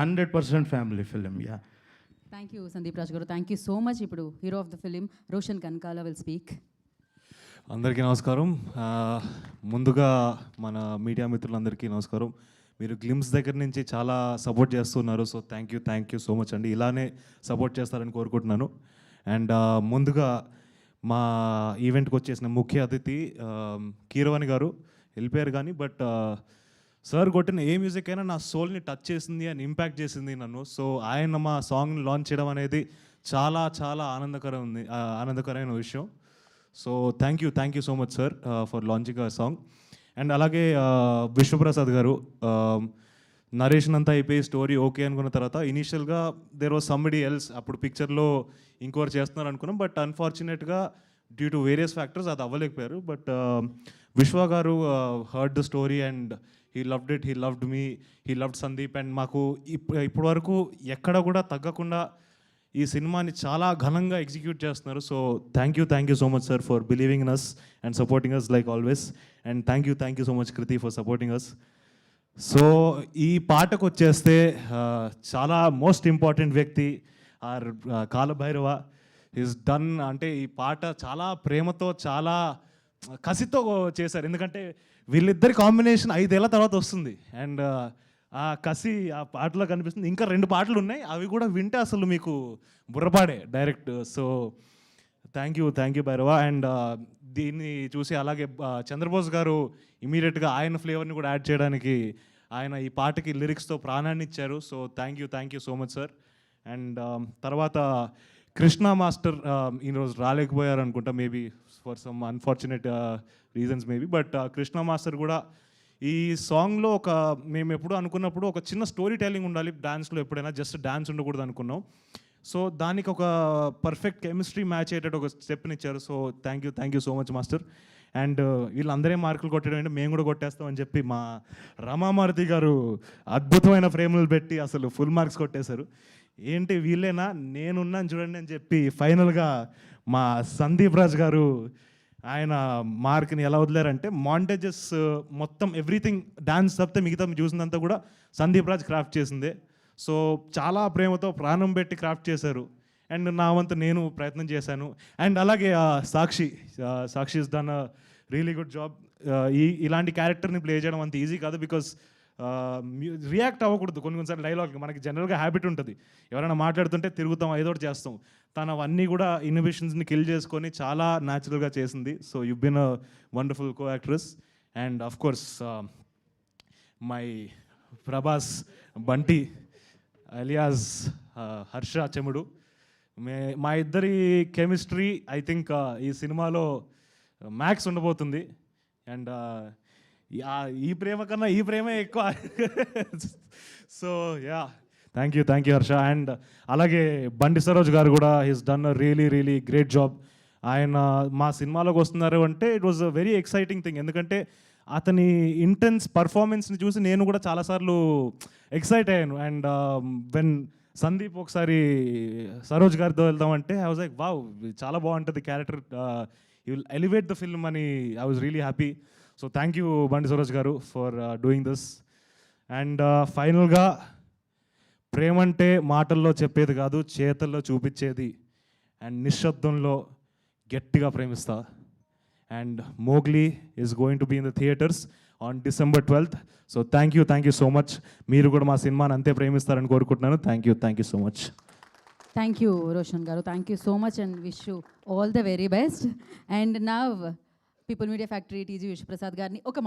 100% family film. Yeah. Thank you Sandeep Raj గారు, thank you so much. ఇప్పుడు hero of the film Roshan Kanakala will speak. అందరికీ నమస్కారం. ముందుగా మన మీడియా మిత్రులందరికీ నమస్కారం. మీరు గ్లిమ్స్ దగ్గర నుంచి చాలా సపోర్ట్ చేస్తున్నారు. So thank you so much అండి. ఇలానే సపోర్ట్ చేస్తారని కోరుకుంటున్నాను. అండ్ ముందుగా మా ఈవెంట్కి వచ్చేసిన ముఖ్య అతిథి కీరవాణి గారు వెళ్ళిపోయారు, కానీ బట్ సార్ కొట్టిన ఏ మ్యూజిక్ అయినా నా సోల్ని టచ్ చేసింది అండ్ ఇంపాక్ట్ చేసింది నన్ను. సో ఆయన మా సాంగ్ని లాంచ్ చేయడం అనేది చాలా చాలా ఆనందకరమైన విషయం. So thank you so much sir for launching hour song. And అలాగే విశ్వప్రసాద్ గారు నరేషన్ అంతా అయిపోయి స్టోరీ ఓకే అనుకున్న తర్వాత ఇనీషియల్గా దేర్ వాజ్ సంబడి ఎల్స్, అప్పుడు పిక్చర్లో ఇంకోరు చేస్తున్నారు అనుకున్నాం. బట్ అన్ఫార్చునేట్గా డ్యూ టు వేరియస్ ఫ్యాక్టర్స్ అది అవ్వలేకపోయారు. బట్ విశ్వ గారు heard the story and he loved it, he loved me, he loved Sandeep. And మాకు ఇప్పటి వరకు ఎక్కడ కూడా తగ్గకుండా ఈ సినిమాని చాలా ఘనంగా ఎగ్జిక్యూట్ చేస్తున్నారు. So thank you so much sir for believing in us and supporting us like always. And thank you so much Kriti for supporting us. So ఈ పాటకు వచ్చేస్తే చాలా మోస్ట్ ఇంపార్టెంట్ వ్యక్తి ఆర్ కాలభైరవ ఈజ్ డన్. అంటే ఈ పాట చాలా ప్రేమతో చాలా కసితో చేశారు, ఎందుకంటే వీళ్ళిద్దరి కాంబినేషన్ 5 ఏళ్ల తర్వాత వస్తుంది. అండ్ ఆ కసి ఆ పాటలో కనిపిస్తుంది. ఇంకా 2 పాటలు ఉన్నాయి, అవి కూడా వింటే అసలు మీకు బుర్రపాడే direct. So thank you Bhairava. And దీన్ని చూసి అలాగే చంద్రబోస్ గారు ఇమీడియట్గా ఆయన ఫ్లేవర్ని కూడా యాడ్ చేయడానికి ఆయన ఈ పాటకి లిరిక్స్తో ప్రాణాన్ని ఇచ్చారు. So thank you so much sir. And తర్వాత కృష్ణ మాస్టర్ ఈరోజు రాలేకపోయారు అనుకుంటా, maybe for some unfortunate reasons maybe. But Krishna master కూడా ఈ సాంగ్లో మేము ఎప్పుడు అనుకున్నప్పుడు ఒక చిన్న స్టోరీ టెల్లింగ్ ఉండాలి డాన్స్లో, ఎప్పుడైనా జస్ట్ డాన్స్ ఉండకూడదు అనుకున్నాం. సో దానికి ఒక పర్ఫెక్ట్ కెమిస్ట్రీ మ్యాచ్ అయ్యేటట్టు ఒక స్టెప్ని ఇచ్చారు. So thank you so much master. And వీళ్ళందరే మార్కులు కొట్టడం అంటే మేము కూడా కొట్టేస్తామని చెప్పి మా రమామారుతి గారు అద్భుతమైన ఫ్రేములు పెట్టి అసలు ఫుల్ మార్క్స్ కొట్టేశారు. ఏంటి వీళ్ళేనా నేనున్నాను చూడండి అని చెప్పి ఫైనల్గా మా సందీప్ రాజ్ గారు ఆయన మార్క్ని ఎలా వదిలేరంటే మాంటేజెస్ మొత్తం ఎవ్రీథింగ్ డాన్స్ తప్పితే మిగతా చూసినంతా కూడా సందీప్ రాజ్ క్రాఫ్ట్ చేసిందే. సో చాలా ప్రేమతో ప్రాణం పెట్టి క్రాఫ్ట్ చేశారు. అండ్ నా వంతు నేను ప్రయత్నం చేశాను. అండ్ అలాగే Sakshi is done a really good job. ఇలాంటి క్యారెక్టర్ని ప్లే చేయడం అంత ఈజీ కాదు, బికాస్ రియాక్ట్ అవ్వకూడదు. కొన్నిసార్లు డైలాగ్ మనకి జనరల్గా హ్యాబిట్ ఉంటుంది, ఎవరైనా మాట్లాడుతుంటే తిరుగుతాం, ఏదో ఒకటి చేస్తాం. తను అవన్నీ కూడా ఇన్నోవేషన్స్ని కిల్ చేసుకొని చాలా న్యాచురల్గా చేసింది. So you been a wonderful co actress. And of course my Prabhas Bunty alias Harsha Chemudu, మా ఇద్దరి కెమిస్ట్రీ ఐ థింక్ ఈ సినిమాలో మ్యాక్స్ ఉండబోతుంది. అండ్ ఈ ప్రేమ కన్నా ఈ ప్రేమే ఎక్కువ. So yeah thank you Harsha. And అలాగే బండి సరోజ్ గారు కూడా he's done a really great job. ఆయన మా సినిమాలోకి వస్తున్నారు అంటే it was a very exciting thing, ఎందుకంటే అతని ఇంటెన్స్ పర్ఫార్మెన్స్ని చూసి నేను కూడా చాలాసార్లు ఎక్సైట్ అయ్యాను. అండ్ వెన్ సందీప్ ఒకసారి సరోజ్ గారితో వెళ్దామంటే ఐ వాజ్ లైక్ వావ్, చాలా బాగుంటుంది character, you will elevate the film అని I was really happy. So thank you Bandi Saroj గారు ఫర్ డూయింగ్ దిస్. అండ్ ఫైనల్గా ప్రేమంటే మాటల్లో చెప్పేది కాదు, చేతల్లో చూపించేది. అండ్ నిశ్శబ్దంలో గట్టిగా ప్రేమిస్తా. And Mowgli is going to be in the theatres on December 12th. So thank you so much. మీరు కూడా మా సినిమాని అంతే ప్రేమిస్తారని కోరుకుంటున్నాను. Thank you so much. Thank you Roshan గారు, thank you so much and wish you all the very best. And now People Media Factory TG Vishwaprasad గారిని ఒక మాట